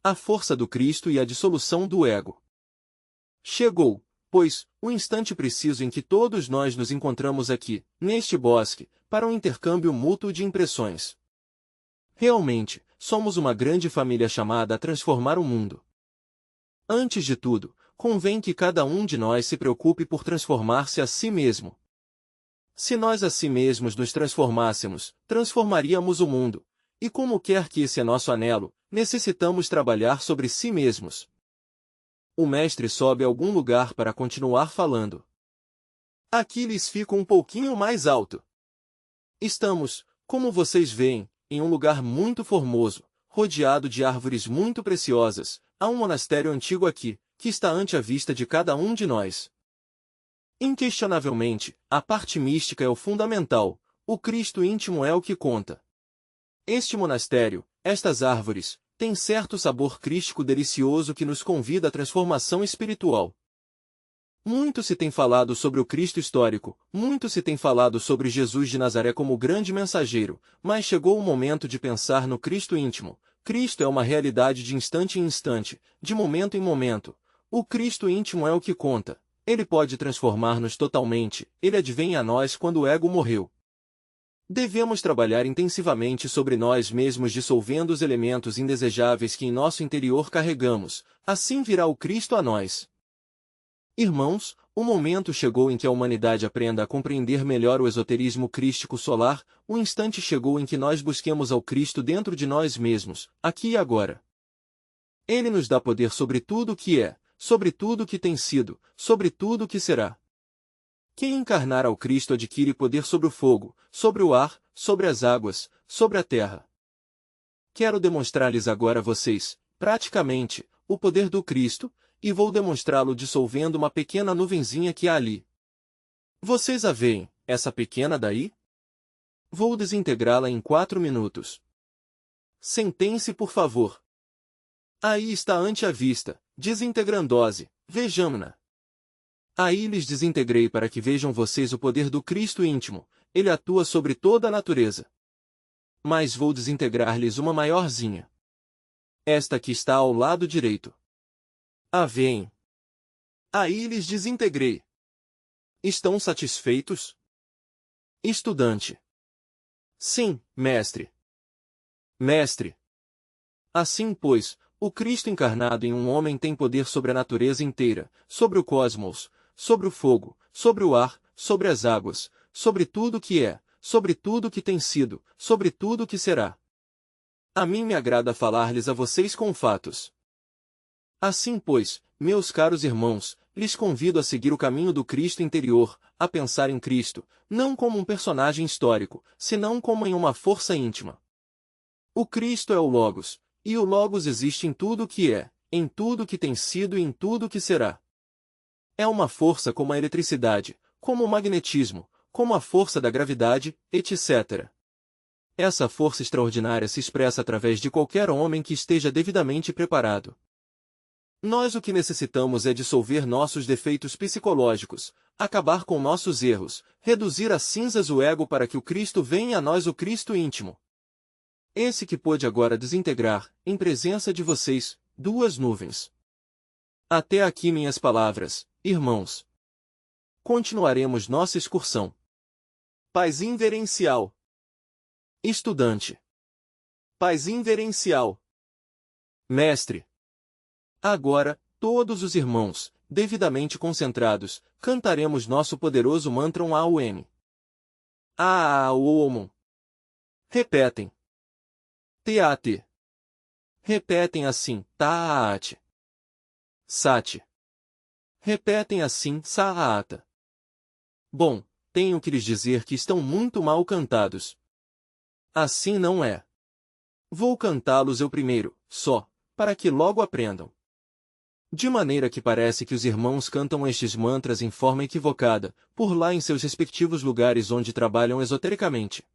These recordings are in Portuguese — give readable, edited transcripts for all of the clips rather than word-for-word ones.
a força do Cristo e a dissolução do ego. Chegou, pois, o instante preciso em que todos nós nos encontramos aqui, neste bosque, para um intercâmbio mútuo de impressões. Realmente, somos uma grande família chamada a transformar o mundo. Antes de tudo, convém que cada um de nós se preocupe por transformar-se a si mesmo. Se nós a si mesmos nos transformássemos, transformaríamos o mundo, e como quer que esse é nosso anelo, necessitamos trabalhar sobre si mesmos. O mestre sobe a algum lugar para continuar falando. Aqui lhes fica um pouquinho mais alto. Estamos, como vocês veem, em um lugar muito formoso, rodeado de árvores muito preciosas. Há um monastério antigo aqui, que está ante a vista de cada um de nós. Inquestionavelmente, a parte mística é o fundamental, o Cristo íntimo é o que conta. Este monastério, estas árvores, têm certo sabor crístico delicioso que nos convida à transformação espiritual. Muito se tem falado sobre o Cristo histórico, muito se tem falado sobre Jesus de Nazaré como o grande mensageiro, mas chegou o momento de pensar no Cristo íntimo. Cristo é uma realidade de instante em instante, de momento em momento. O Cristo íntimo é o que conta. Ele pode transformar-nos totalmente, ele advém a nós quando o ego morreu. Devemos trabalhar intensivamente sobre nós mesmos dissolvendo os elementos indesejáveis que em nosso interior carregamos, assim virá o Cristo a nós. Irmãos, o momento chegou em que a humanidade aprenda a compreender melhor o esoterismo crístico solar, o instante chegou em que nós busquemos ao Cristo dentro de nós mesmos, aqui e agora. Ele nos dá poder sobre tudo o que é, sobre tudo o que tem sido, sobre tudo o que será. Quem encarnar ao Cristo adquire poder sobre o fogo, sobre o ar, sobre as águas, sobre a terra. Quero demonstrar-lhes agora a vocês, praticamente, o poder do Cristo, e vou demonstrá-lo dissolvendo uma pequena nuvenzinha que há ali. Vocês a veem, essa pequena daí? Vou desintegrá-la em 4 minutos. Sentem-se, por favor. Aí está ante a vista, desintegrandose, vejamo-na. Aí lhes desintegrei para que vejam vocês o poder do Cristo íntimo, ele atua sobre toda a natureza. Mas vou desintegrar-lhes uma maiorzinha. Esta que está ao lado direito. A veem. Aí lhes desintegrei. Estão satisfeitos? Estudante. Sim, mestre. Mestre. Assim, pois, o Cristo encarnado em um homem tem poder sobre a natureza inteira, sobre o cosmos, sobre o fogo, sobre o ar, sobre as águas, sobre tudo o que é, sobre tudo o que tem sido, sobre tudo o que será. A mim me agrada falar-lhes a vocês com fatos. Assim, pois, meus caros irmãos, lhes convido a seguir o caminho do Cristo interior, a pensar em Cristo, não como um personagem histórico, senão como em uma força íntima. O Cristo é o Logos, e o Logos existe em tudo o que é, em tudo o que tem sido e em tudo o que será. É uma força como a eletricidade, como o magnetismo, como a força da gravidade, etc. Essa força extraordinária se expressa através de qualquer homem que esteja devidamente preparado. Nós o que necessitamos é dissolver nossos defeitos psicológicos, acabar com nossos erros, reduzir a cinzas o ego para que o Cristo venha a nós, o Cristo íntimo. Esse que pôde agora desintegrar, em presença de vocês, 2 nuvens. Até aqui minhas palavras, irmãos. Continuaremos nossa excursão. Paz inverencial. Estudante. Paz inverencial. Mestre. Agora, todos os irmãos, devidamente concentrados, cantaremos nosso poderoso mantra Aum. Aum. Repetem. Teate. Repetem assim, Taat. Sat. Repetem assim, Saata. Bom, tenho que lhes dizer que estão muito mal cantados. Assim não é. Vou cantá-los eu primeiro, só, para que logo aprendam. De maneira que parece que os irmãos cantam estes mantras em forma equivocada, por lá em seus respectivos lugares onde trabalham esotericamente.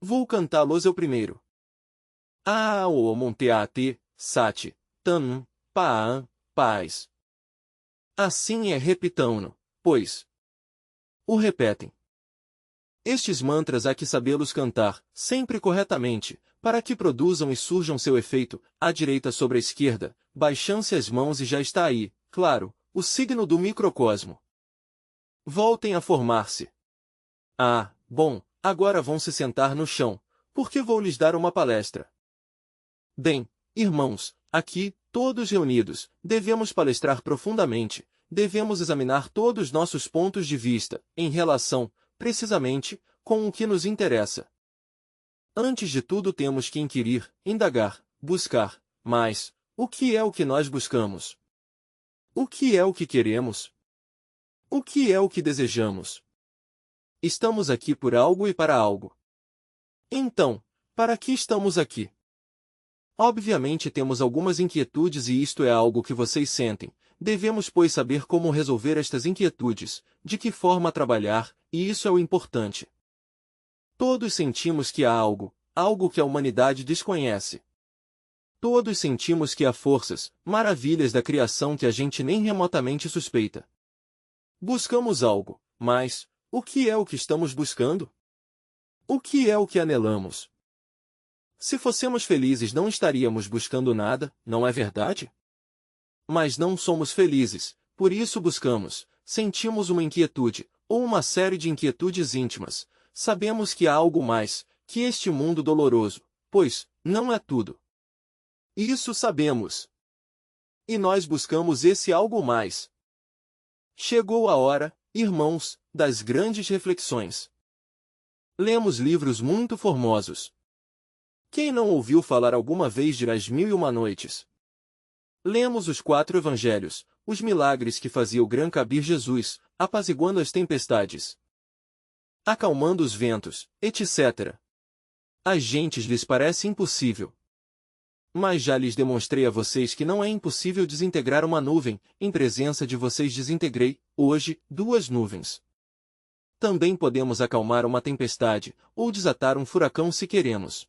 Vou cantá-los eu primeiro. Aum Teate, Sat, Tan, Paan, Paz. Assim é, repitão-no, pois. O repetem. Estes mantras há que sabê-los cantar, sempre corretamente, para que produzam e surjam seu efeito, à direita sobre a esquerda, baixam-se as mãos e já está aí, claro, o signo do microcosmo. Voltem a formar-se. Ah, bom, agora vão se sentar no chão, porque vou lhes dar uma palestra. Bem, irmãos, aqui, todos reunidos, devemos palestrar profundamente, devemos examinar todos nossos pontos de vista, em relação, precisamente, com o que nos interessa. Antes de tudo temos que inquirir, indagar, buscar, mas, o que é o que nós buscamos? O que é o que queremos? O que é o que desejamos? Estamos aqui por algo e para algo. Então, para que estamos aqui? Obviamente temos algumas inquietudes e isto é algo que vocês sentem. Devemos, pois, saber como resolver estas inquietudes, de que forma trabalhar, e isso é o importante. Todos sentimos que há algo que a humanidade desconhece. Todos sentimos que há forças, maravilhas da criação que a gente nem remotamente suspeita. Buscamos algo, mas, o que é o que estamos buscando? O que é o que anelamos? Se fossemos felizes não estaríamos buscando nada, não é verdade? Mas não somos felizes, por isso buscamos, sentimos uma inquietude, ou uma série de inquietudes íntimas, sabemos que há algo mais, que este mundo doloroso, pois, não é tudo. Isso sabemos. E nós buscamos esse algo mais. Chegou a hora, irmãos, das grandes reflexões. Lemos livros muito formosos. Quem não ouviu falar alguma vez de As Mil e Uma Noites? Lemos os 4 evangelhos, os milagres que fazia o Gran Cabir Jesus, apaziguando as tempestades, acalmando os ventos, etc. Às gentes lhes parece impossível. Mas já lhes demonstrei a vocês que não é impossível desintegrar uma nuvem, em presença de vocês desintegrei, hoje, 2 nuvens. Também podemos acalmar uma tempestade, ou desatar um furacão se queremos.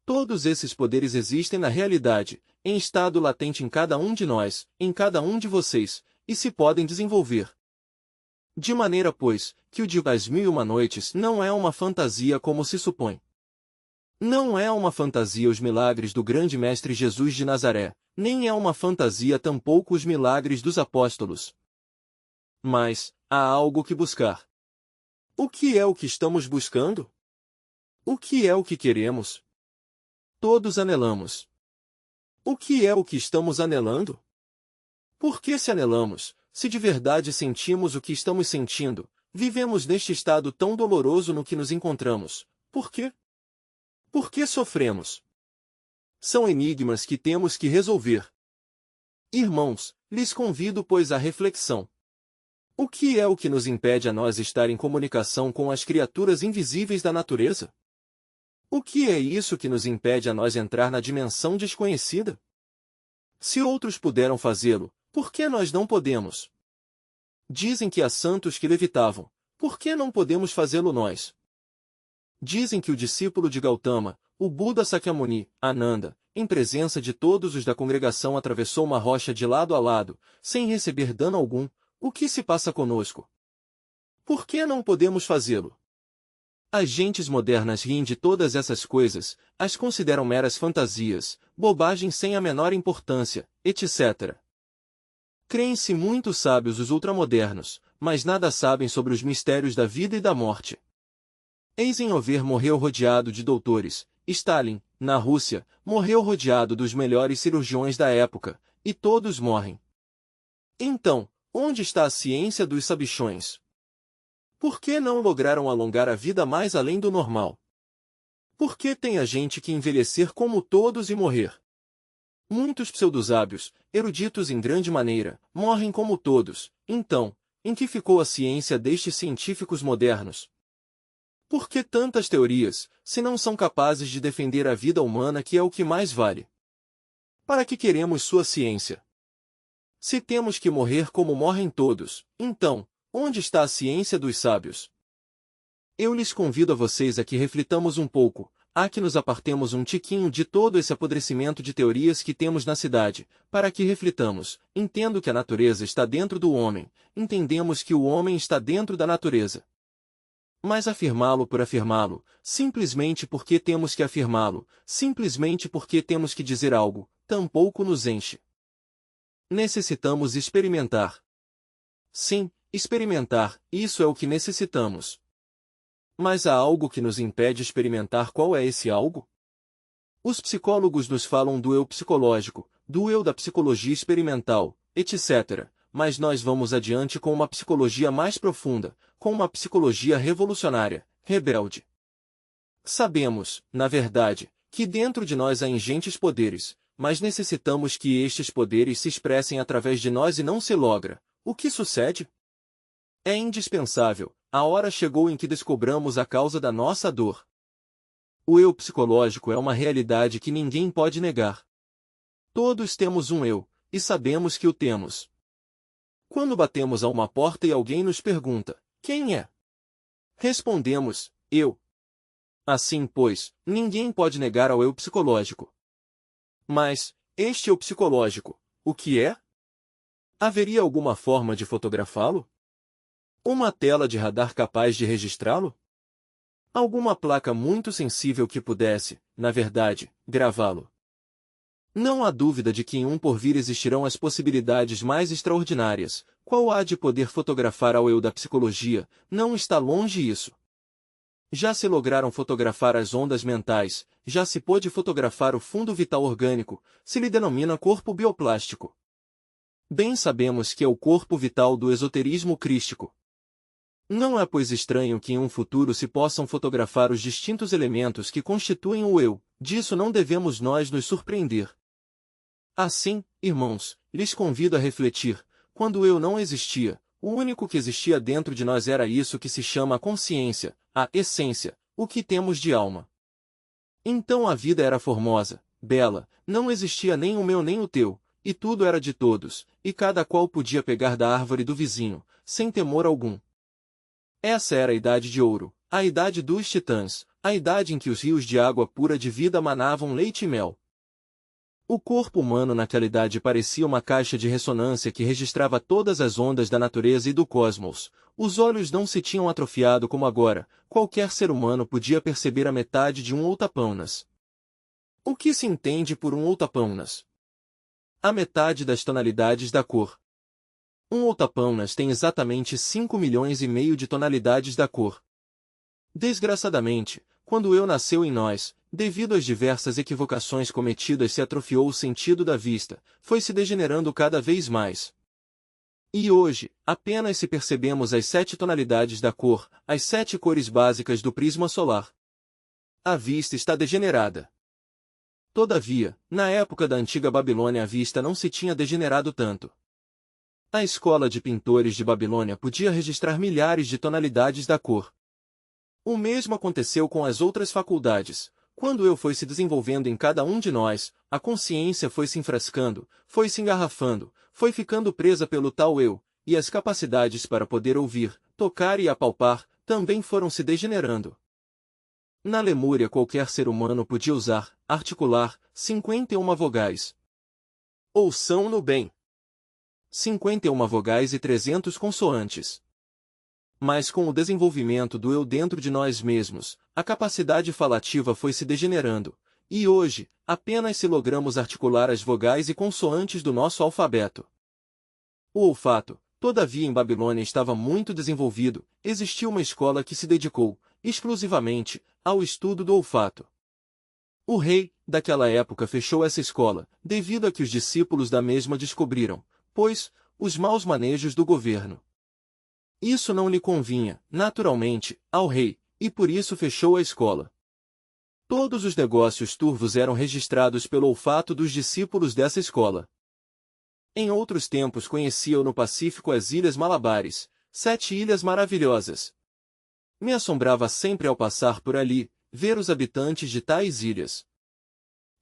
Todos esses poderes existem na realidade, em estado latente em cada um de nós, em cada um de vocês, e se podem desenvolver. De maneira, pois, que o de As Mil e Uma Noites não é uma fantasia como se supõe. Não é uma fantasia os milagres do grande Mestre Jesus de Nazaré, nem é uma fantasia tampouco os milagres dos apóstolos. Mas, há algo que buscar. O que é o que estamos buscando? O que é o que queremos? Todos anelamos. O que é o que estamos anelando? Por que se anelamos, se de verdade sentimos o que estamos sentindo, vivemos neste estado tão doloroso no que nos encontramos? Por quê? Por que sofremos? São enigmas que temos que resolver. Irmãos, lhes convido, pois, à reflexão. O que é o que nos impede a nós estar em comunicação com as criaturas invisíveis da natureza? O que é isso que nos impede a nós entrar na dimensão desconhecida? Se outros puderam fazê-lo, por que nós não podemos? Dizem que há santos que levitavam, por que não podemos fazê-lo nós? Dizem que o discípulo de Gautama, o Buda Sakyamuni, Ananda, em presença de todos os da congregação atravessou uma rocha de lado a lado, sem receber dano algum. O que se passa conosco? Por que não podemos fazê-lo? As gentes modernas riem de todas essas coisas, as consideram meras fantasias, bobagens sem a menor importância, etc. Creem-se muito sábios os ultramodernos, mas nada sabem sobre os mistérios da vida e da morte. Eisenhower morreu rodeado de doutores, Stalin, na Rússia, morreu rodeado dos melhores cirurgiões da época, e todos morrem. Então, onde está a ciência dos sabichões? Por que não lograram alongar a vida mais além do normal? Por que tem a gente que envelhecer como todos e morrer? Muitos pseudosábios, eruditos em grande maneira, morrem como todos. Então, em que ficou a ciência destes científicos modernos? Por que tantas teorias, se não são capazes de defender a vida humana que é o que mais vale? Para que queremos sua ciência? Se temos que morrer como morrem todos, então, onde está a ciência dos sábios? Eu lhes convido a vocês a que reflitamos um pouco, a que nos apartemos um tiquinho de todo esse apodrecimento de teorias que temos na cidade, para que reflitamos. Entendo que a natureza está dentro do homem, entendemos que o homem está dentro da natureza. Mas afirmá-lo por afirmá-lo, simplesmente porque temos que afirmá-lo, simplesmente porque temos que dizer algo, tampouco nos enche. Necessitamos experimentar. Sim, experimentar, isso é o que necessitamos. Mas há algo que nos impede experimentar. Qual é esse algo? Os psicólogos nos falam do eu psicológico, do eu da psicologia experimental, etc. Mas nós vamos adiante com uma psicologia mais profunda, com uma psicologia revolucionária, rebelde. Sabemos, na verdade, que dentro de nós há ingentes poderes, mas necessitamos que estes poderes se expressem através de nós e não se logra. O que sucede? É indispensável, a hora chegou em que descobramos a causa da nossa dor. O eu psicológico é uma realidade que ninguém pode negar. Todos temos um eu, e sabemos que o temos. Quando batemos a uma porta e alguém nos pergunta, quem é? Respondemos, eu. Assim, pois, ninguém pode negar ao eu psicológico. Mas, este eu psicológico, o que é? Haveria alguma forma de fotografá-lo? Uma tela de radar capaz de registrá-lo? Alguma placa muito sensível que pudesse, na verdade, gravá-lo? Não há dúvida de que em um porvir existirão as possibilidades mais extraordinárias. Qual há de poder fotografar ao eu da psicologia? Não está longe isso. Já se lograram fotografar as ondas mentais, já se pôde fotografar o fundo vital orgânico, se lhe denomina corpo bioplástico. Bem sabemos que é o corpo vital do esoterismo crístico. Não é, pois, estranho que em um futuro se possam fotografar os distintos elementos que constituem o eu, disso não devemos nós nos surpreender. Assim, irmãos, lhes convido a refletir, quando o eu não existia, o único que existia dentro de nós era isso que se chama a consciência, a essência, o que temos de alma. Então a vida era formosa, bela, não existia nem o meu nem o teu, e tudo era de todos, e cada qual podia pegar da árvore do vizinho, sem temor algum. Essa era a idade de ouro, a idade dos titãs, a idade em que os rios de água pura de vida manavam leite e mel. O corpo humano naquela idade parecia uma caixa de ressonância que registrava todas as ondas da natureza e do cosmos. Os olhos não se tinham atrofiado como agora, qualquer ser humano podia perceber a metade de um oitapaunas. O que se entende por um oitapaunas? A metade das tonalidades da cor. Um oitapaunas tem exatamente 5,5 milhões de tonalidades da cor. Desgraçadamente, quando o eu nasceu em nós, devido às diversas equivocações cometidas, se atrofiou o sentido da vista, foi se degenerando cada vez mais. E hoje, apenas se percebemos as 7 tonalidades da cor, as 7 cores básicas do prisma solar. A vista está degenerada. Todavia, na época da antiga Babilônia a vista não se tinha degenerado tanto. A escola de pintores de Babilônia podia registrar milhares de tonalidades da cor. O mesmo aconteceu com as outras faculdades. Quando o eu foi se desenvolvendo em cada um de nós, a consciência foi se enfrascando, foi se engarrafando, foi ficando presa pelo tal eu, e as capacidades para poder ouvir, tocar e apalpar, também foram se degenerando. Na Lemúria qualquer ser humano podia usar, articular, 51 vogais. Ouçam-no bem. 51 vogais e 300 consoantes. Mas com o desenvolvimento do eu dentro de nós mesmos, a capacidade falativa foi se degenerando, e hoje, apenas se logramos articular as vogais e consoantes do nosso alfabeto. O olfato, todavia, em Babilônia estava muito desenvolvido, existiu uma escola que se dedicou, exclusivamente, ao estudo do olfato. O rei, daquela época, fechou essa escola, devido a que os discípulos da mesma descobriram, pois, os maus manejos do governo. Isso não lhe convinha, naturalmente, ao rei, e por isso fechou a escola. Todos os negócios turvos eram registrados pelo olfato dos discípulos dessa escola. Em outros tempos conhecia-o no Pacífico as Ilhas Malabares, 7 ilhas maravilhosas. Me assombrava sempre ao passar por ali, ver os habitantes de tais ilhas.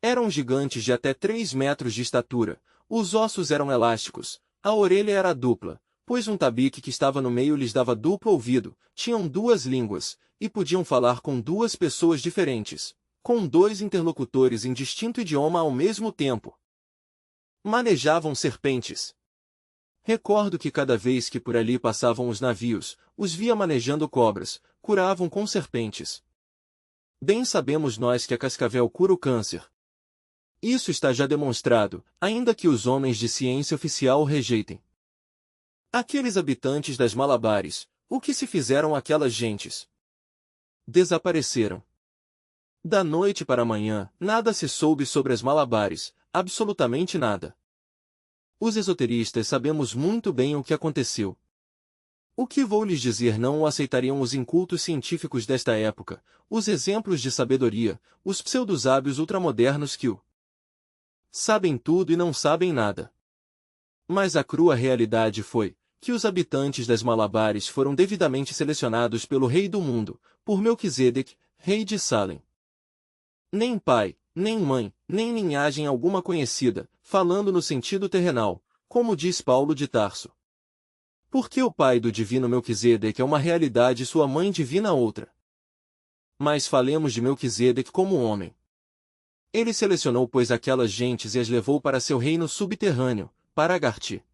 Eram gigantes de até 3 metros de estatura, os ossos eram elásticos, a orelha era dupla, pois um tabique que estava no meio lhes dava duplo ouvido, tinham 2 línguas, e podiam falar com 2 pessoas diferentes, com 2 interlocutores em distinto idioma ao mesmo tempo. Manejavam serpentes. Recordo que cada vez que por ali passavam os navios, os via manejando cobras, curavam com serpentes. Bem sabemos nós que a cascavel cura o câncer. Isso está já demonstrado, ainda que os homens de ciência oficial o rejeitem. Aqueles habitantes das Malabares, o que se fizeram aquelas gentes? Desapareceram. Da noite para a manhã, nada se soube sobre as Malabares, absolutamente nada. Os esoteristas sabemos muito bem o que aconteceu. O que vou lhes dizer não o aceitariam os incultos científicos desta época, os exemplos de sabedoria, os pseudo-sábios ultramodernos que o sabem tudo e não sabem nada. Mas a crua realidade foi que os habitantes das Malabares foram devidamente selecionados pelo rei do mundo, por Melquisedeque, rei de Salem. Nem pai, nem mãe, nem linhagem alguma conhecida, falando no sentido terrenal, como diz Paulo de Tarso. Porque o pai do divino Melquisedeque é uma realidade e sua mãe divina outra. Mas falemos de Melquisedeque como homem. Ele selecionou pois aquelas gentes e as levou para seu reino subterrâneo, para Agarti.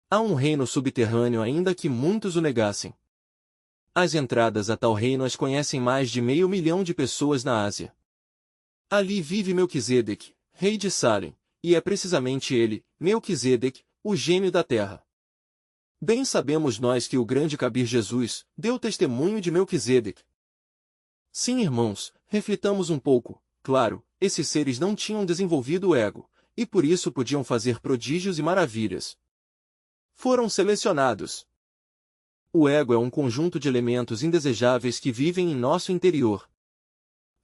Há um reino subterrâneo ainda que muitos o negassem. As entradas a tal reino as conhecem mais de 500 mil de pessoas na Ásia. Ali vive Melquisedeque, rei de Salem, e é precisamente ele, Melquisedeque, o gêmeo da terra. Bem sabemos nós que o grande Cabir Jesus deu testemunho de Melquisedeque. Sim, irmãos, reflitamos um pouco. Claro, esses seres não tinham desenvolvido o ego, e por isso podiam fazer prodígios e maravilhas. Foram selecionados. O ego é um conjunto de elementos indesejáveis que vivem em nosso interior.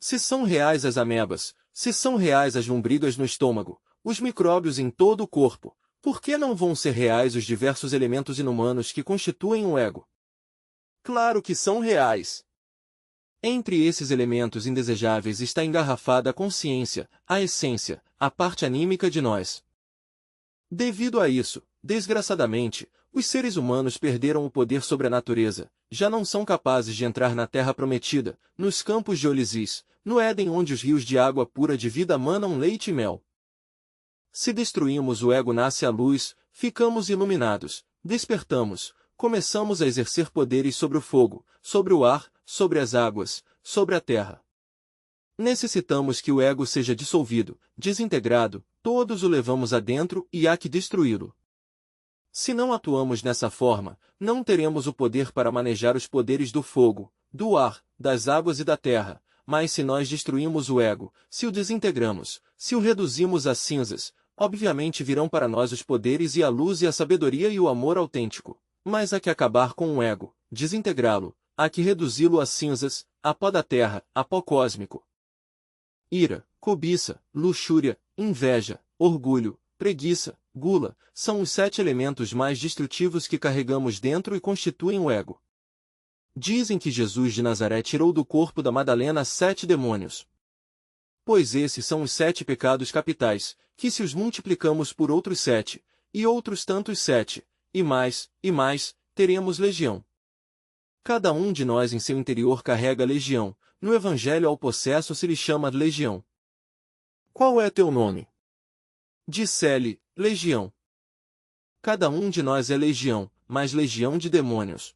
Se são reais as amebas, se são reais as lombrigas no estômago, os micróbios em todo o corpo, por que não vão ser reais os diversos elementos inumanos que constituem o ego? Claro que são reais. Entre esses elementos indesejáveis está engarrafada a consciência, a essência, a parte anímica de nós. Devido a isso, desgraçadamente, os seres humanos perderam o poder sobre a natureza, já não são capazes de entrar na terra prometida, nos campos de Olisis, no Éden onde os rios de água pura de vida manam leite e mel. Se destruímos o ego nasce a luz, ficamos iluminados, despertamos, começamos a exercer poderes sobre o fogo, sobre o ar, sobre as águas, sobre a terra. Necessitamos que o ego seja dissolvido, desintegrado, todos o levamos adentro e há que destruí-lo. Se não atuamos dessa forma, não teremos o poder para manejar os poderes do fogo, do ar, das águas e da terra, mas se nós destruímos o ego, se o desintegramos, se o reduzimos a cinzas, obviamente virão para nós os poderes e a luz e a sabedoria e o amor autêntico. Mas há que acabar com o ego, desintegrá-lo, há que reduzi-lo a cinzas, a pó da terra, a pó cósmico. Ira, cobiça, luxúria, inveja, orgulho, preguiça, gula, são os 7 elementos mais destrutivos que carregamos dentro e constituem o ego. Dizem que Jesus de Nazaré tirou do corpo da Madalena 7 demônios. Pois esses são os 7 pecados capitais, que se os multiplicamos por outros 7, e outros tantos 7, e mais, teremos legião. Cada um de nós em seu interior carrega legião, no Evangelho ao possesso se lhe chama legião. Qual é teu nome? Disse-lhe, legião. Cada um de nós é legião, mas legião de demônios.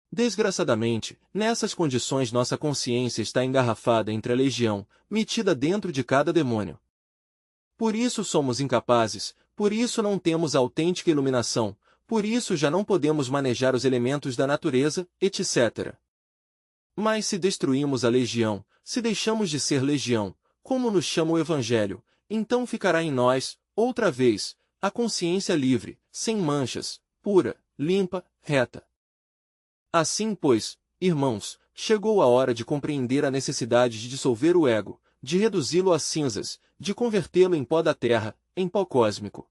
Desgraçadamente, nessas condições nossa consciência está engarrafada entre a legião, metida dentro de cada demônio. Por isso somos incapazes, por isso não temos a autêntica iluminação, por isso já não podemos manejar os elementos da natureza, etc. Mas se destruímos a legião, se deixamos de ser legião, como nos chama o Evangelho, então ficará em nós, outra vez, a consciência livre, sem manchas, pura, limpa, reta. Assim, pois, irmãos, chegou a hora de compreender a necessidade de dissolver o ego, de reduzi-lo a cinzas, de convertê-lo em pó da terra, em pó cósmico.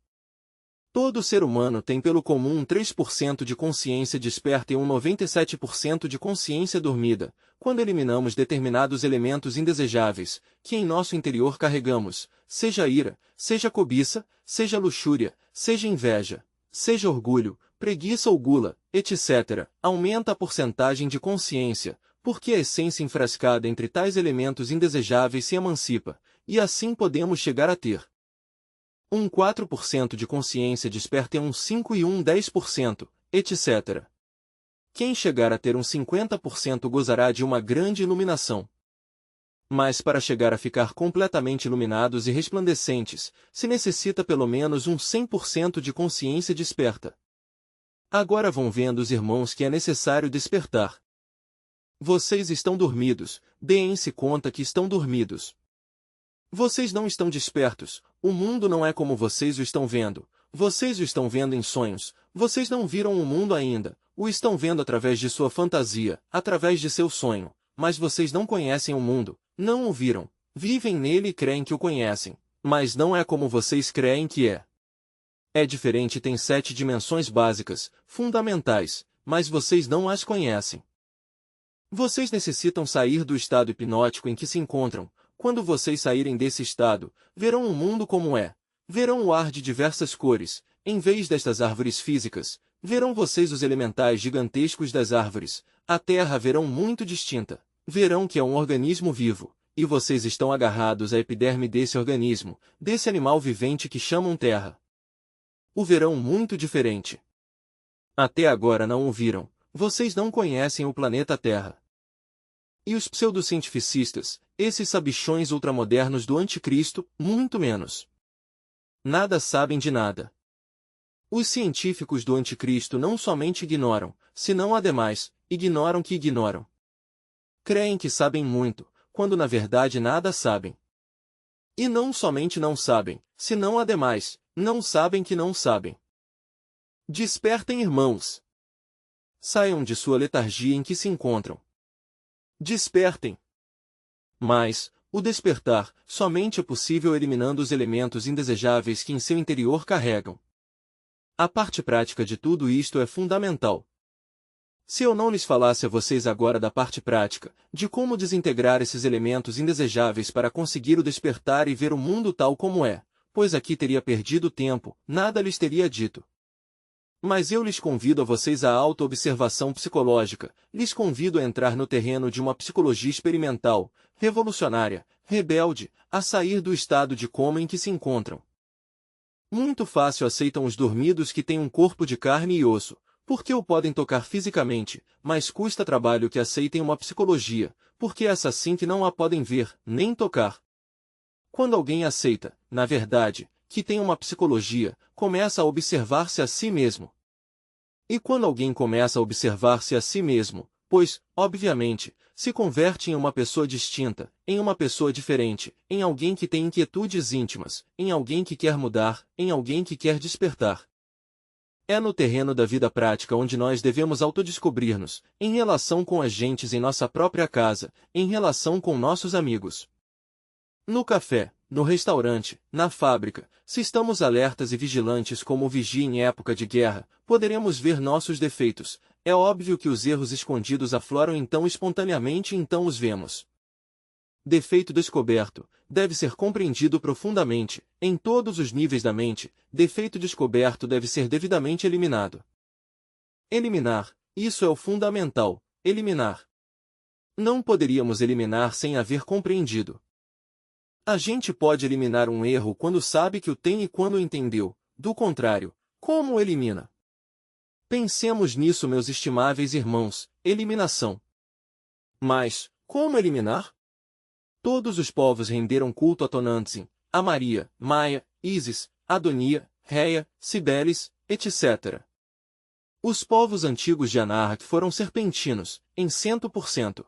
Todo ser humano tem pelo comum 3% de consciência desperta e 97% de consciência dormida, quando eliminamos determinados elementos indesejáveis, que em nosso interior carregamos, seja ira, seja cobiça, seja luxúria, seja inveja, seja orgulho, preguiça ou gula, etc., aumenta a porcentagem de consciência, porque a essência enfrascada entre tais elementos indesejáveis se emancipa, e assim podemos chegar a ter 4% de consciência desperta e 5% e 10%, etc. Quem chegar a ter um 50% gozará de uma grande iluminação. Mas para chegar a ficar completamente iluminados e resplandecentes, se necessita pelo menos um 100% de consciência desperta. Agora vão vendo os irmãos que é necessário despertar. Vocês estão dormidos, deem-se conta que estão dormidos. Vocês não estão despertos, o mundo não é como vocês o estão vendo, vocês o estão vendo em sonhos, vocês não viram o mundo ainda, o estão vendo através de sua fantasia, através de seu sonho, mas vocês não conhecem o mundo, não o viram, vivem nele e creem que o conhecem, mas não é como vocês creem que é. É diferente, tem 7 dimensões básicas, fundamentais, mas vocês não as conhecem. Vocês necessitam sair do estado hipnótico em que se encontram. Quando vocês saírem desse estado, verão o mundo como é. Verão o ar de diversas cores, em vez destas árvores físicas. Verão vocês os elementais gigantescos das árvores. A terra verão muito distinta. Verão que é um organismo vivo, e vocês estão agarrados à epiderme desse organismo, desse animal vivente que chamam terra. O verão muito diferente. Até agora não o viram. Vocês não conhecem o planeta Terra. E os pseudocientificistas, esses sabichões ultramodernos do anticristo, muito menos. Nada sabem de nada. Os científicos do anticristo não somente ignoram, senão ademais, ignoram que ignoram. Creem que sabem muito, quando na verdade nada sabem. E não somente não sabem, senão ademais, não sabem que não sabem. Despertem, irmãos. Saiam de sua letargia em que se encontram. Despertem. Mas, o despertar, somente é possível eliminando os elementos indesejáveis que em seu interior carregam. A parte prática de tudo isto é fundamental. Se eu não lhes falasse a vocês agora da parte prática, de como desintegrar esses elementos indesejáveis para conseguir o despertar e ver o mundo tal como é, pois aqui teria perdido tempo, nada lhes teria dito. Mas eu lhes convido a vocês à auto-observação psicológica, lhes convido a entrar no terreno de uma psicologia experimental, revolucionária, rebelde, a sair do estado de coma em que se encontram. Muito fácil aceitam os dormidos que têm um corpo de carne e osso, porque o podem tocar fisicamente, mas custa trabalho que aceitem uma psicologia, porque é essa sim que não a podem ver, nem tocar. Quando alguém aceita, na verdade, que tem uma psicologia, começa a observar-se a si mesmo. E quando alguém começa a observar-se a si mesmo, pois, obviamente, se converte em uma pessoa distinta, em uma pessoa diferente, em alguém que tem inquietudes íntimas, em alguém que quer mudar, em alguém que quer despertar. É no terreno da vida prática onde nós devemos autodescobrir-nos, em relação com as gentes em nossa própria casa, em relação com nossos amigos. No café, no restaurante, na fábrica, se estamos alertas e vigilantes como o vigia em época de guerra, poderemos ver nossos defeitos. É óbvio que os erros escondidos afloram então espontaneamente e então os vemos. Defeito descoberto, deve ser compreendido profundamente, em todos os níveis da mente, defeito descoberto deve ser devidamente eliminado. Eliminar, isso é o fundamental, eliminar. Não poderíamos eliminar sem haver compreendido. A gente pode eliminar um erro quando sabe que o tem e quando o entendeu, do contrário, como o elimina? Pensemos nisso, meus estimáveis irmãos, eliminação. Mas, como eliminar? Todos os povos renderam culto a Tonantzin, a Maria, Maia, Ísis, Adonia, Reia, Cibeles, etc. Os povos antigos de Anahak foram serpentinos, em 100%.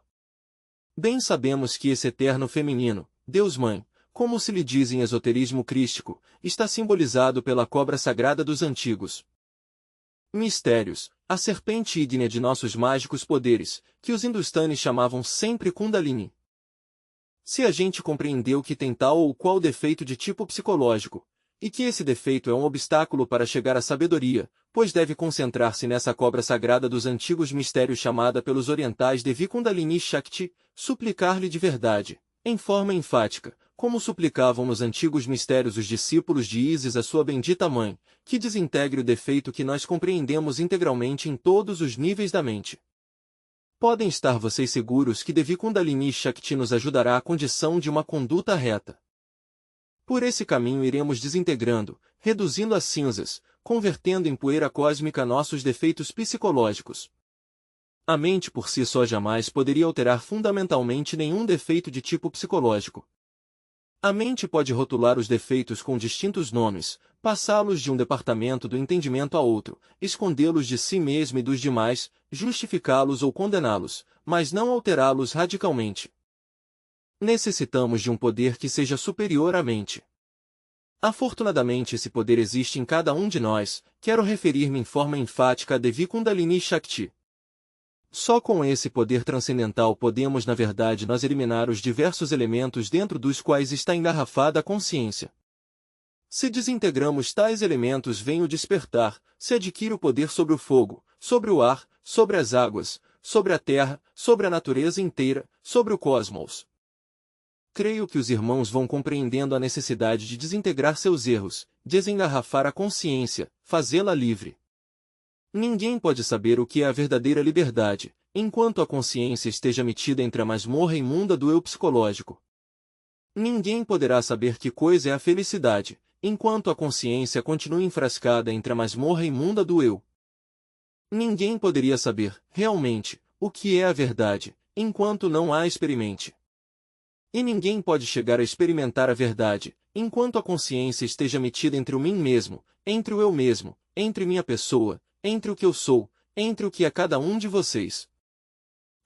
Bem sabemos que esse eterno feminino, Deus-Mãe, como se lhe diz em esoterismo crístico, está simbolizado pela cobra sagrada dos antigos. Mistérios, a serpente ígnea de nossos mágicos poderes, que os hindustanes chamavam sempre Kundalini. Se a gente compreendeu que tem tal ou qual defeito de tipo psicológico, e que esse defeito é um obstáculo para chegar à sabedoria, pois deve concentrar-se nessa cobra sagrada dos antigos mistérios chamada pelos orientais Devi Kundalini Shakti, suplicar-lhe de verdade, em forma enfática, como suplicavam nos antigos mistérios os discípulos de Ísis a sua bendita mãe, que desintegre o defeito que nós compreendemos integralmente em todos os níveis da mente. Podem estar vocês seguros que Devi Kundalini Shakti nos ajudará à condição de uma conduta reta. Por esse caminho iremos desintegrando, reduzindo a cinzas, convertendo em poeira cósmica nossos defeitos psicológicos. A mente por si só jamais poderia alterar fundamentalmente nenhum defeito de tipo psicológico. A mente pode rotular os defeitos com distintos nomes, passá-los de um departamento do entendimento a outro, escondê-los de si mesma e dos demais, justificá-los ou condená-los, mas não alterá-los radicalmente. Necessitamos de um poder que seja superior à mente. Afortunadamente esse poder existe em cada um de nós. Quero referir-me em forma enfática a Devi Kundalini Shakti. Só com esse poder transcendental podemos na verdade nós eliminar os diversos elementos dentro dos quais está engarrafada a consciência. Se desintegramos tais elementos vem o despertar, se adquire o poder sobre o fogo, sobre o ar, sobre as águas, sobre a terra, sobre a natureza inteira, sobre o cosmos. Creio que os irmãos vão compreendendo a necessidade de desintegrar seus erros, desengarrafar a consciência, fazê-la livre. Ninguém pode saber o que é a verdadeira liberdade, enquanto a consciência esteja metida entre a masmorra imunda do eu psicológico. Ninguém poderá saber que coisa é a felicidade, enquanto a consciência continue enfrascada entre a masmorra imunda do eu. Ninguém poderia saber, realmente, o que é a verdade, enquanto não a experimente. E ninguém pode chegar a experimentar a verdade, enquanto a consciência esteja metida entre o mim mesmo, entre o eu mesmo, entre minha pessoa, entre o que eu sou, entre o que é cada um de vocês.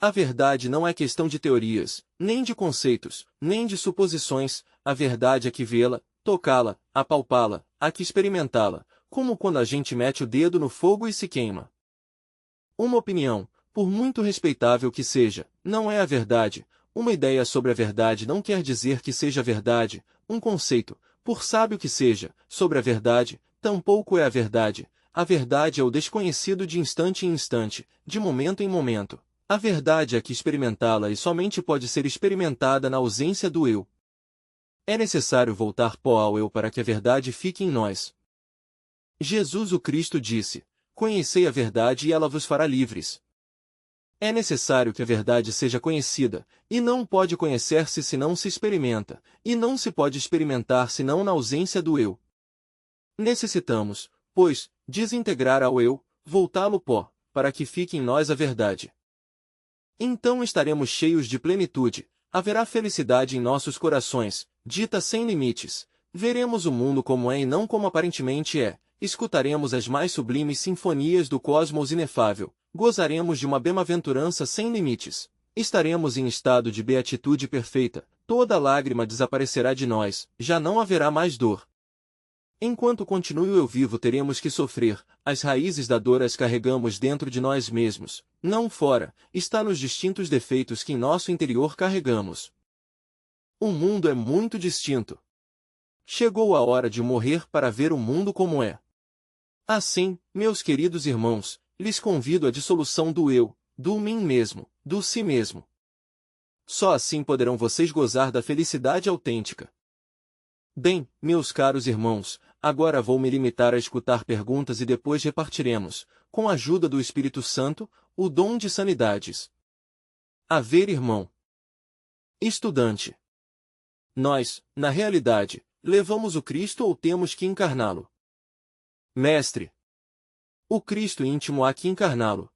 A verdade não é questão de teorias, nem de conceitos, nem de suposições, a verdade é que vê-la, tocá-la, apalpá-la, há que experimentá-la, como quando a gente mete o dedo no fogo e se queima. Uma opinião, por muito respeitável que seja, não é a verdade. Uma ideia sobre a verdade não quer dizer que seja verdade. Um conceito, por sábio que seja, sobre a verdade, tampouco é a verdade. A verdade é o desconhecido de instante em instante, de momento em momento. A verdade é que experimentá-la e somente pode ser experimentada na ausência do eu. É necessário voltar pó ao eu para que a verdade fique em nós. Jesus o Cristo disse: "Conhecei a verdade e ela vos fará livres." É necessário que a verdade seja conhecida, e não pode conhecer-se se não se experimenta, e não se pode experimentar senão na ausência do eu. Necessitamos, pois, desintegrar ao eu, voltá-lo pó, para que fique em nós a verdade. Então estaremos cheios de plenitude, haverá felicidade em nossos corações, dita sem limites, veremos o mundo como é e não como aparentemente é, escutaremos as mais sublimes sinfonias do cosmos inefável, gozaremos de uma bem-aventurança sem limites, estaremos em estado de beatitude perfeita, toda lágrima desaparecerá de nós, já não haverá mais dor. Enquanto continue o eu vivo teremos que sofrer, as raízes da dor as carregamos dentro de nós mesmos, não fora, está nos distintos defeitos que em nosso interior carregamos. O mundo é muito distinto. Chegou a hora de morrer para ver o mundo como é. Assim, meus queridos irmãos, lhes convido à dissolução do eu, do mim mesmo, do si mesmo. Só assim poderão vocês gozar da felicidade autêntica. Bem, meus caros irmãos, agora vou me limitar a escutar perguntas e depois repartiremos, com a ajuda do Espírito Santo, o dom de sanidades. A ver, irmão. Estudante. Nós, na realidade, levamos o Cristo ou temos que encarná-lo? Mestre. O Cristo íntimo há que encarná-lo.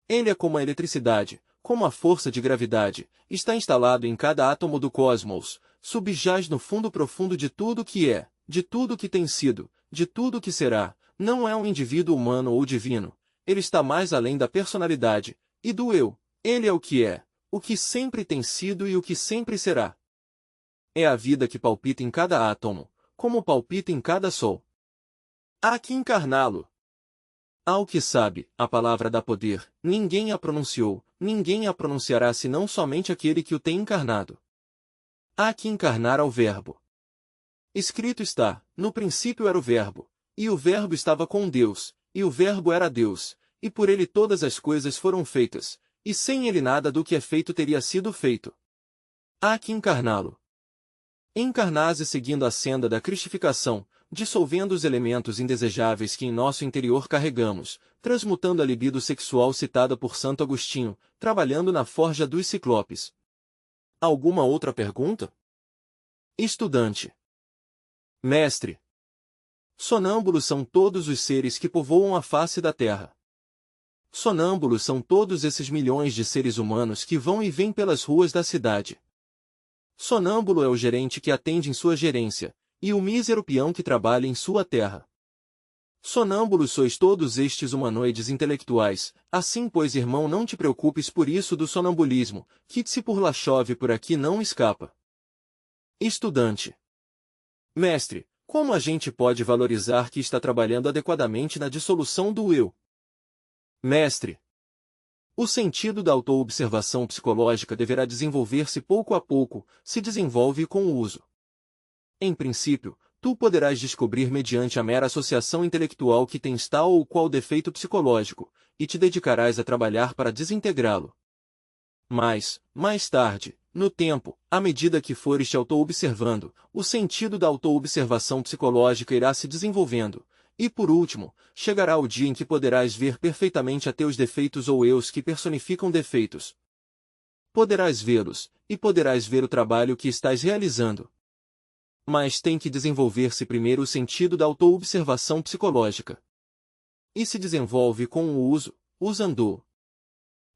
Ele é como a eletricidade, como a força de gravidade, está instalado em cada átomo do cosmos, subjaz no fundo profundo de tudo que é, de tudo que tem sido, de tudo que será, não é um indivíduo humano ou divino, ele está mais além da personalidade, e do eu, ele é o que sempre tem sido e o que sempre será. É a vida que palpita em cada átomo, como palpita em cada sol. Há que encarná-lo. Ao que sabe, a palavra dá poder, ninguém a pronunciou, ninguém a pronunciará senão somente aquele que o tem encarnado. Há que encarnar ao Verbo. Escrito está, no princípio era o Verbo, e o Verbo estava com Deus, e o Verbo era Deus, e por ele todas as coisas foram feitas, e sem ele nada do que é feito teria sido feito. Há que encarná-lo. Encarnase seguindo a senda da cristificação, dissolvendo os elementos indesejáveis que em nosso interior carregamos, transmutando a libido sexual citada por Santo Agostinho, trabalhando na forja dos ciclopes. Alguma outra pergunta? Estudante. Mestre. Sonâmbulos são todos os seres que povoam a face da terra. Sonâmbulos são todos esses milhões de seres humanos que vão e vêm pelas ruas da cidade. Sonâmbulo é o gerente que atende em sua gerência, e o mísero peão que trabalha em sua terra. Sonâmbulos sois todos estes humanoides intelectuais, assim pois irmão não te preocupes por isso do sonambulismo, que se por lá chove por aqui não escapa. Estudante. Mestre, como a gente pode valorizar que está trabalhando adequadamente na dissolução do eu? Mestre. O sentido da autoobservação psicológica deverá desenvolver-se pouco a pouco, se desenvolve com o uso. Em princípio, tu poderás descobrir mediante a mera associação intelectual que tens tal ou qual defeito psicológico, e te dedicarás a trabalhar para desintegrá-lo. Mas, mais tarde, no tempo, à medida que fores te auto-observando, o sentido da auto-observação psicológica irá se desenvolvendo, e por último, chegará o dia em que poderás ver perfeitamente a teus defeitos ou eus que personificam defeitos. Poderás vê-los, e poderás ver o trabalho que estás realizando. Mas tem que desenvolver-se primeiro o sentido da auto-observação psicológica. E se desenvolve com o uso, usando-o.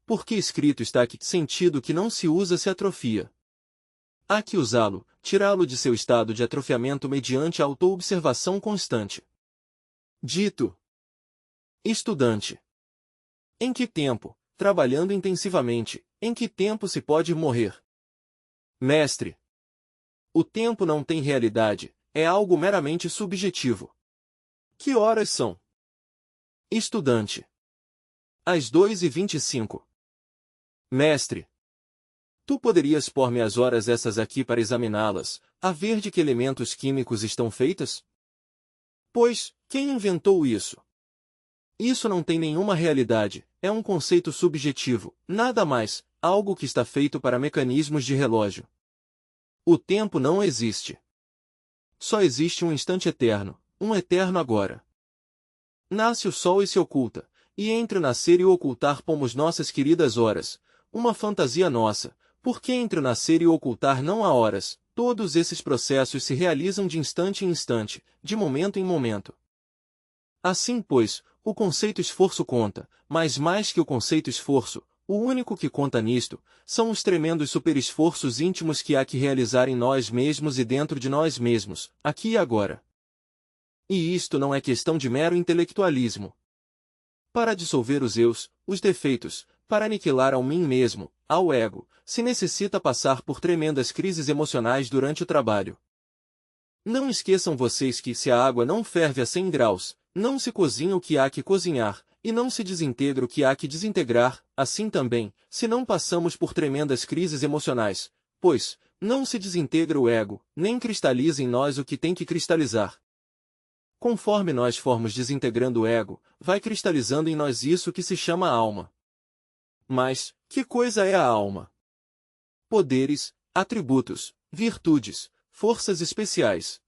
Porque escrito está que sentido que não se usa se atrofia. Há que usá-lo, tirá-lo de seu estado de atrofiamento mediante a auto-observação constante. Dito. Estudante. Em que tempo, trabalhando intensivamente, em que tempo se pode morrer? Mestre. O tempo não tem realidade, é algo meramente subjetivo. Que horas são? Estudante. Às 2h25. Mestre. Tu poderias pôr-me as horas essas aqui para examiná-las, a ver de que elementos químicos estão feitas? Pois, quem inventou isso? Isso não tem nenhuma realidade, é um conceito subjetivo, nada mais, algo que está feito para mecanismos de relógio. O tempo não existe. Só existe um instante eterno, um eterno agora. Nasce o sol e se oculta, e entre o nascer e o ocultar pomos nossas queridas horas, uma fantasia nossa, porque entre o nascer e o ocultar não há horas, todos esses processos se realizam de instante em instante, de momento em momento. Assim pois, o conceito esforço conta, mas mais que o conceito esforço, o único que conta nisto, são os tremendos superesforços íntimos que há que realizar em nós mesmos e dentro de nós mesmos, aqui e agora. E isto não é questão de mero intelectualismo. Para dissolver os eus, os defeitos, para aniquilar ao mim mesmo, ao ego, se necessita passar por tremendas crises emocionais durante o trabalho. Não esqueçam vocês que se a água não ferve a 100 graus, não se cozinha o que há que cozinhar, e não se desintegra o que há que desintegrar, assim também, se não passamos por tremendas crises emocionais, pois, não se desintegra o ego, nem cristaliza em nós o que tem que cristalizar. Conforme nós formos desintegrando o ego, vai cristalizando em nós isso que se chama alma. Mas, que coisa é a alma? Poderes, atributos, virtudes, forças especiais.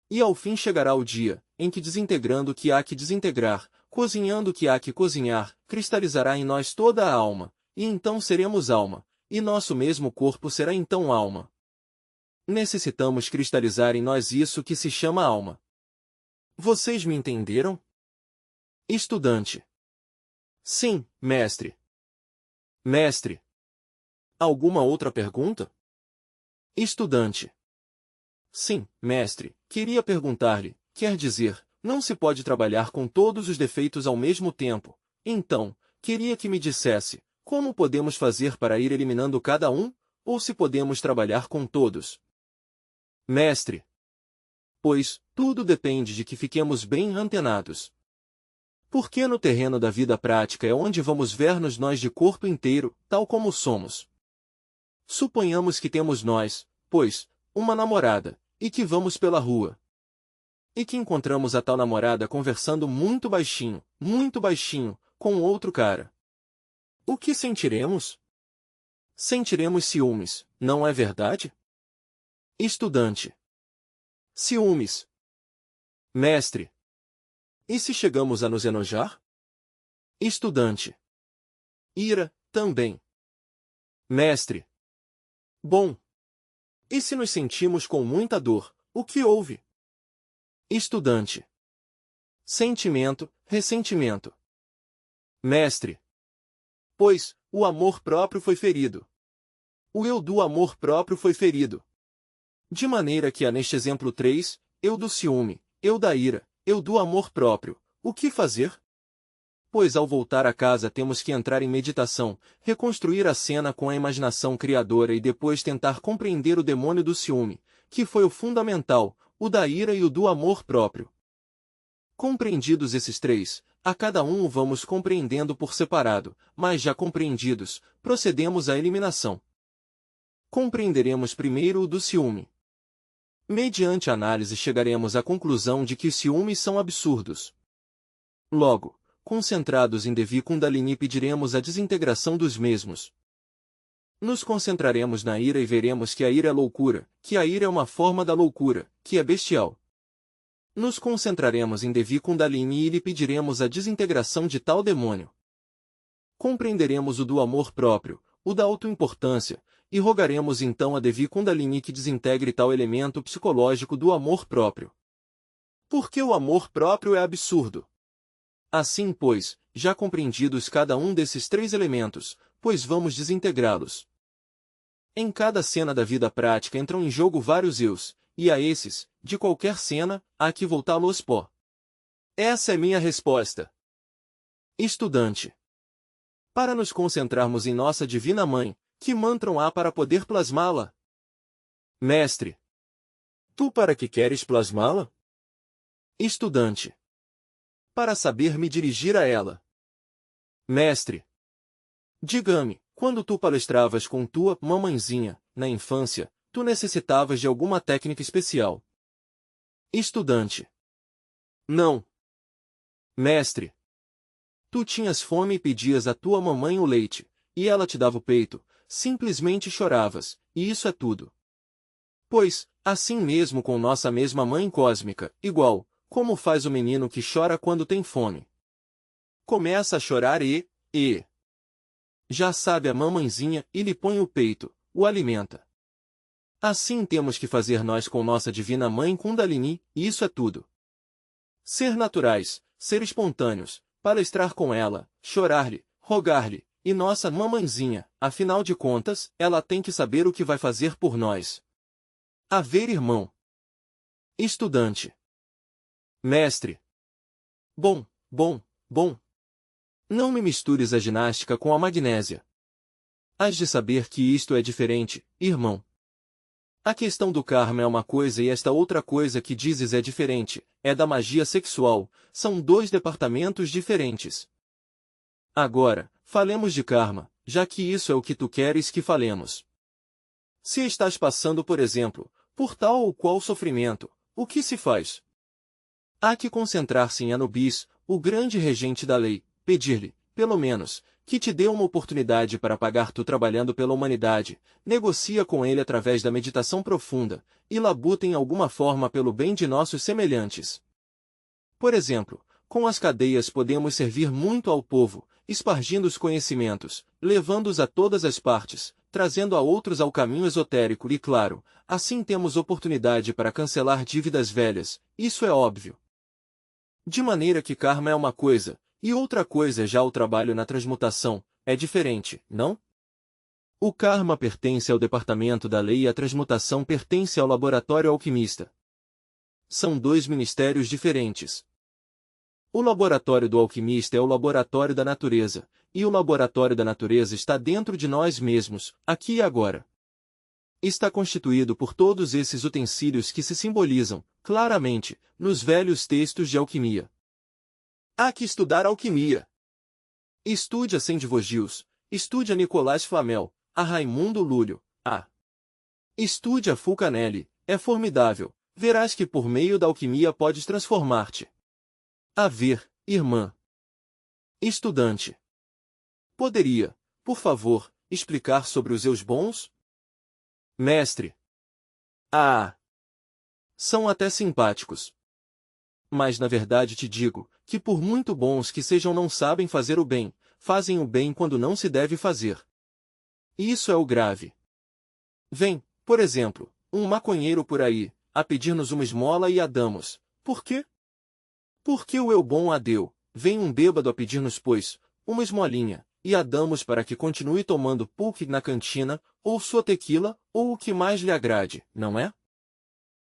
E ao fim chegará o dia, em que desintegrando o que há que desintegrar, cozinhando o que há que cozinhar, cristalizará em nós toda a alma, e então seremos alma, e nosso mesmo corpo será então alma. Necessitamos cristalizar em nós isso que se chama alma. Vocês me entenderam? Estudante. Sim, mestre. Mestre. Alguma outra pergunta? Estudante. Sim, mestre, queria perguntar-lhe, quer dizer, não se pode trabalhar com todos os defeitos ao mesmo tempo, então, queria que me dissesse, como podemos fazer para ir eliminando cada um, ou se podemos trabalhar com todos? Mestre. Pois, tudo depende de que fiquemos bem antenados. Porque no terreno da vida prática é onde vamos ver-nos nós de corpo inteiro, tal como somos. Suponhamos que temos nós, pois, uma namorada, e que vamos pela rua. E que encontramos a tal namorada conversando muito baixinho, com outro cara. O que sentiremos? Sentiremos ciúmes, não é verdade? Estudante. Ciúmes. Mestre. E se chegamos a nos enojar? Estudante. Ira, também. Mestre. Bom. E se nos sentimos com muita dor, o que houve? Estudante. Sentimento, ressentimento. Mestre. Pois, o amor próprio foi ferido. O eu do amor próprio foi ferido. De maneira que há neste exemplo 3, eu do ciúme, eu da ira, eu do amor próprio. O que fazer? Pois ao voltar a casa temos que entrar em meditação, reconstruir a cena com a imaginação criadora e depois tentar compreender o demônio do ciúme, que foi o fundamental, o da ira e o do amor próprio. Compreendidos esses 3, a cada um o vamos compreendendo por separado, mas já compreendidos, procedemos à eliminação. Compreenderemos primeiro o do ciúme. Mediante análise chegaremos à conclusão de que os ciúmes são absurdos. Logo, concentrados em Devi Kundalini pediremos a desintegração dos mesmos. Nos concentraremos na ira e veremos que a ira é loucura, que a ira é uma forma da loucura, que é bestial. Nos concentraremos em Devi Kundalini e lhe pediremos a desintegração de tal demônio. Compreenderemos o do amor próprio, o da autoimportância, e rogaremos então a Devi Kundalini que desintegre tal elemento psicológico do amor próprio. Porque o amor próprio é absurdo. Assim, pois, já compreendidos cada um desses 3 elementos, pois vamos desintegrá-los. Em cada cena da vida prática entram em jogo vários eus, e a esses, de qualquer cena, há que voltá-los pó. Essa é minha resposta. Estudante. Para nos concentrarmos em nossa Divina Mãe, que mantram há para poder plasmá-la? Mestre. Tu para que queres plasmá-la? Estudante. Para saber me dirigir a ela. Mestre. Diga-me, quando tu palestravas com tua mamãezinha, na infância, tu necessitavas de alguma técnica especial? Estudante. Não. Mestre. Tu tinhas fome e pedias à tua mamãe o leite, e ela te dava o peito, simplesmente choravas, e isso é tudo. Pois, assim mesmo com nossa mesma mãe cósmica, igual, como faz o menino que chora quando tem fome. Começa a chorar e já sabe a mamãezinha e lhe põe o peito, o alimenta. Assim temos que fazer nós com nossa Divina Mãe Kundalini, e isso é tudo. Ser naturais, ser espontâneos, palestrar com ela, chorar-lhe, rogar-lhe, e nossa mamãezinha, afinal de contas, ela tem que saber o que vai fazer por nós. A ver, irmão. Estudante. Mestre. Bom. Não me mistures a ginástica com a magnésia. Hás de saber que isto é diferente, irmão. A questão do karma é uma coisa e esta outra coisa que dizes é diferente, é da magia sexual, são 2 departamentos diferentes. Agora, falemos de karma, já que isso é o que tu queres que falemos. Se estás passando, por exemplo, por tal ou qual sofrimento, o que se faz? Há que concentrar-se em Anubis, o grande regente da lei, pedir-lhe, pelo menos, que te dê uma oportunidade para pagar tu trabalhando pela humanidade, negocia com ele através da meditação profunda, e labuta em alguma forma pelo bem de nossos semelhantes. Por exemplo, com as cadeias podemos servir muito ao povo, espargindo os conhecimentos, levando-os a todas as partes, trazendo a outros ao caminho esotérico e claro, assim temos oportunidade para cancelar dívidas velhas, isso é óbvio. De maneira que karma é uma coisa, e outra coisa é já o trabalho na transmutação, é diferente, não? O karma pertence ao departamento da lei e a transmutação pertence ao laboratório alquimista. São 2 ministérios diferentes. O laboratório do alquimista é o laboratório da natureza, e o laboratório da natureza está dentro de nós mesmos, aqui e agora. Está constituído por todos esses utensílios que se simbolizam, claramente, nos velhos textos de alquimia. Há que estudar alquimia. Estude a Sendivogius, estude a Nicolás Flamel, a Raimundo Lúlio, a. Estude a Fulcanelli, é formidável, verás que por meio da alquimia podes transformar-te. A ver, irmã. Estudante. Poderia, por favor, explicar sobre os eus bons? Mestre. Ah! São até simpáticos. Mas na verdade te digo, que por muito bons que sejam não sabem fazer o bem, fazem o bem quando não se deve fazer. Isso é o grave. Vem, por exemplo, um maconheiro por aí, a pedir-nos uma esmola e a damos. Por quê? Porque o eu bom a deu. Vem um bêbado a pedir-nos, pois, uma esmolinha, e a damos para que continue tomando pulque na cantina, ou sua tequila, ou o que mais lhe agrade, não é?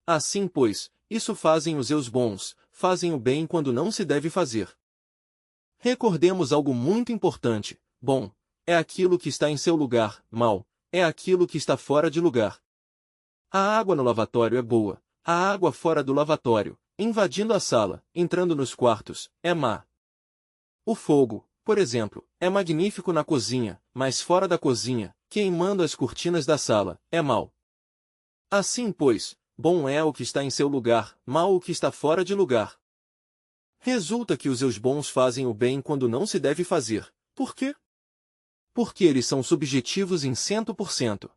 Assim pois, isso fazem os eus bons, fazem o bem quando não se deve fazer. Recordemos algo muito importante: bom é aquilo que está em seu lugar, mal é aquilo que está fora de lugar. A água no lavatório é boa, a água fora do lavatório, invadindo a sala, entrando nos quartos, é má. O fogo, por exemplo, é magnífico na cozinha, mas fora da cozinha, queimando as cortinas da sala, é mau. Assim pois, bom é o que está em seu lugar, mal o que está fora de lugar. Resulta que os eus bons fazem o bem quando não se deve fazer. Por quê? Porque eles são subjetivos em 100%.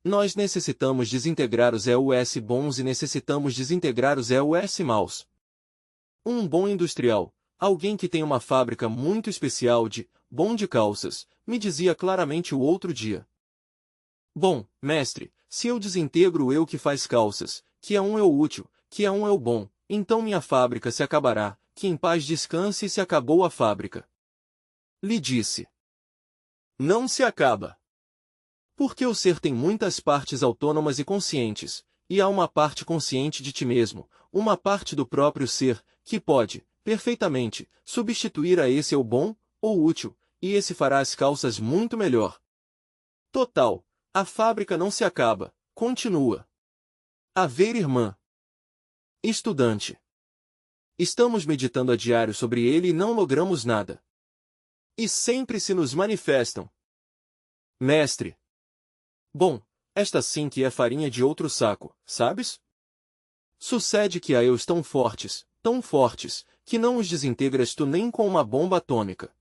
Nós necessitamos desintegrar os EUS bons e necessitamos desintegrar os EUS maus. Um bom industrial, alguém que tem uma fábrica muito especial de bom de calças, me dizia claramente o outro dia: bom, mestre, se eu desintegro o eu que faz calças, que é um eu útil, que é um eu bom, então minha fábrica se acabará, que em paz descanse e se acabou a fábrica. Lhe disse: não se acaba. Porque o ser tem muitas partes autônomas e conscientes, e há uma parte consciente de ti mesmo, uma parte do próprio ser, que pode, perfeitamente, substituir a esse eu bom, ou útil, e esse fará as calças muito melhor. Total, a fábrica não se acaba, continua. A ver, irmã. Estudante. Estamos meditando a diário sobre ele e não logramos nada. E sempre se nos manifestam. Mestre. Bom, esta sim que é farinha de outro saco, sabes? Sucede que há eus tão fortes, que não os desintegras tu nem com uma bomba atômica.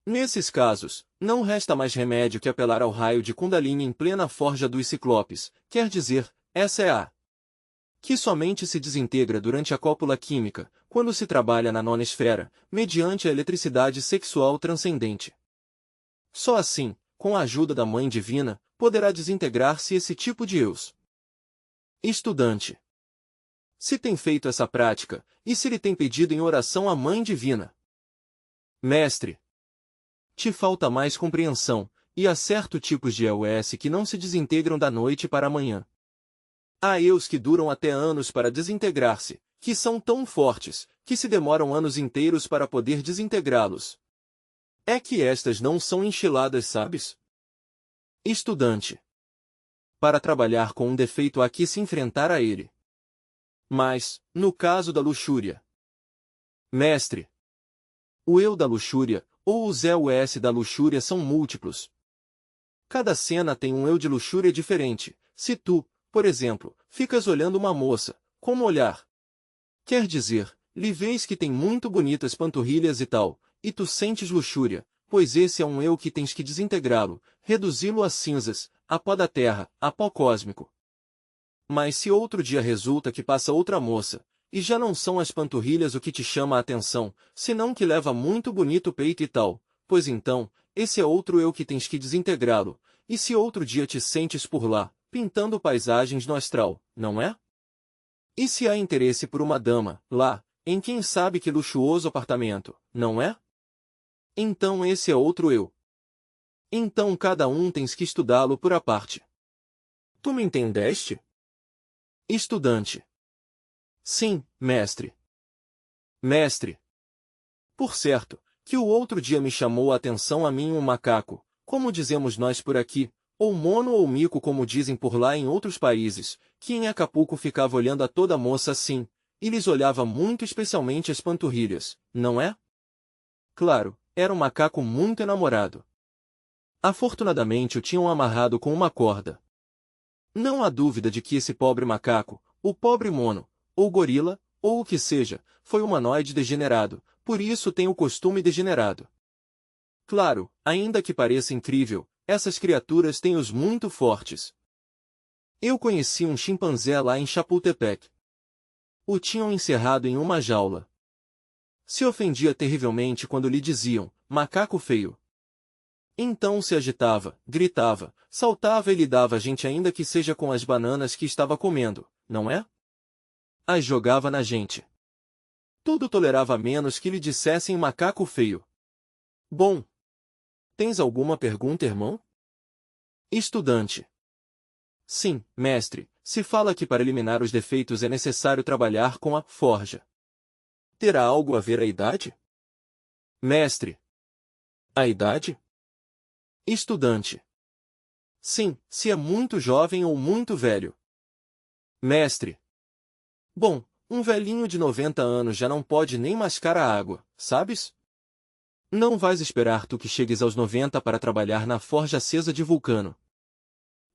Nesses casos, não resta mais remédio que apelar ao raio de Kundalini em plena forja dos ciclopes, quer dizer, essa é a que somente se desintegra durante a cópula química, quando se trabalha na nona esfera, mediante a eletricidade sexual transcendente. Só assim, com a ajuda da Mãe Divina, poderá desintegrar-se esse tipo de eus. Estudante. Se tem feito essa prática, e se lhe tem pedido em oração à Mãe Divina? Mestre. Te falta mais compreensão, e há certos tipos de EUS que não se desintegram da noite para a manhã. Há eus que duram até anos para desintegrar-se, que são tão fortes, que se demoram anos inteiros para poder desintegrá-los. É que estas não são enchiladas, sabes? Estudante. Para trabalhar com um defeito há que se enfrentar a ele. Mas, no caso da luxúria. Mestre. O eu da luxúria, ou os EUS da luxúria são múltiplos. Cada cena tem um eu de luxúria diferente. Se tu, por exemplo, ficas olhando uma moça, como olhar? Quer dizer, lhe vês que tem muito bonitas panturrilhas e tal, e tu sentes luxúria, pois esse é um eu que tens que desintegrá-lo, reduzi-lo a cinzas, a pó da terra, a pó cósmico. Mas se outro dia resulta que passa outra moça, e já não são as panturrilhas o que te chama a atenção, senão que leva muito bonito peito e tal, pois então, esse é outro eu que tens que desintegrá-lo, e se outro dia te sentes por lá, pintando paisagens no astral, não é? E se há interesse por uma dama, lá, em quem sabe que luxuoso apartamento, não é? Então esse é outro eu. Então cada um tens que estudá-lo por a parte. Tu me entendeste? Estudante. Sim, mestre. Mestre. Por certo, que o outro dia me chamou a atenção a mim um macaco, como dizemos nós por aqui, ou mono ou mico como dizem por lá em outros países, que em Acapulco ficava olhando a toda moça assim, e lhes olhava muito especialmente as panturrilhas, não é? Claro, era um macaco muito enamorado. Afortunadamente o tinham amarrado com uma corda. Não há dúvida de que esse pobre macaco, o pobre mono, ou gorila, ou o que seja, foi humanoide degenerado, por isso tem o costume degenerado. Claro, ainda que pareça incrível, essas criaturas têm os muito fortes. Eu conheci um chimpanzé lá em Chapultepec. O tinham encerrado em uma jaula. Se ofendia terrivelmente quando lhe diziam, macaco feio. Então se agitava, gritava, saltava e lhe dava a gente ainda que seja com as bananas que estava comendo, não é? As jogava na gente. Tudo tolerava menos que lhe dissessem macaco feio. Bom, tens alguma pergunta, irmão? Estudante. Sim, mestre, se fala que para eliminar os defeitos é necessário trabalhar com a forja. Terá algo a ver a idade? Mestre. A idade? Estudante. Sim, se é muito jovem ou muito velho. Mestre. Bom, um velhinho de 90 anos já não pode nem mascar a água, sabes? Não vais esperar tu que chegues aos 90 para trabalhar na forja acesa de Vulcano.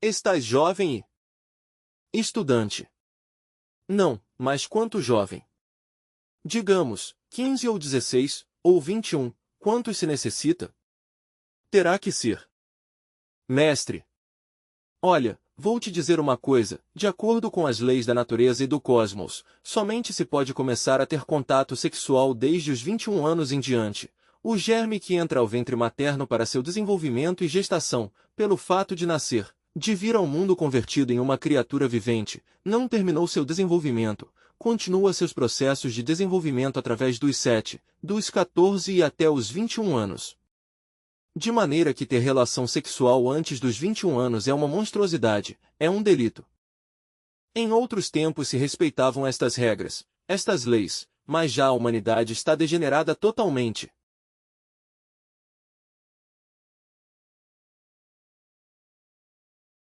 Estás jovem e... Estudante. Não, mas quanto jovem? Digamos, 15 ou 16, ou 21, quantos se necessita? Terá que ser. Mestre. Olha, vou te dizer uma coisa, de acordo com as leis da natureza e do cosmos, somente se pode começar a ter contato sexual desde os 21 anos em diante. O germe que entra ao ventre materno para seu desenvolvimento e gestação, pelo fato de nascer, de vir ao mundo convertido em uma criatura vivente, não terminou seu desenvolvimento, continua seus processos de desenvolvimento através dos 7, dos 14 e até os 21 anos. De maneira que ter relação sexual antes dos 21 anos é uma monstruosidade, é um delito. Em outros tempos se respeitavam estas regras, estas leis, mas já a humanidade está degenerada totalmente.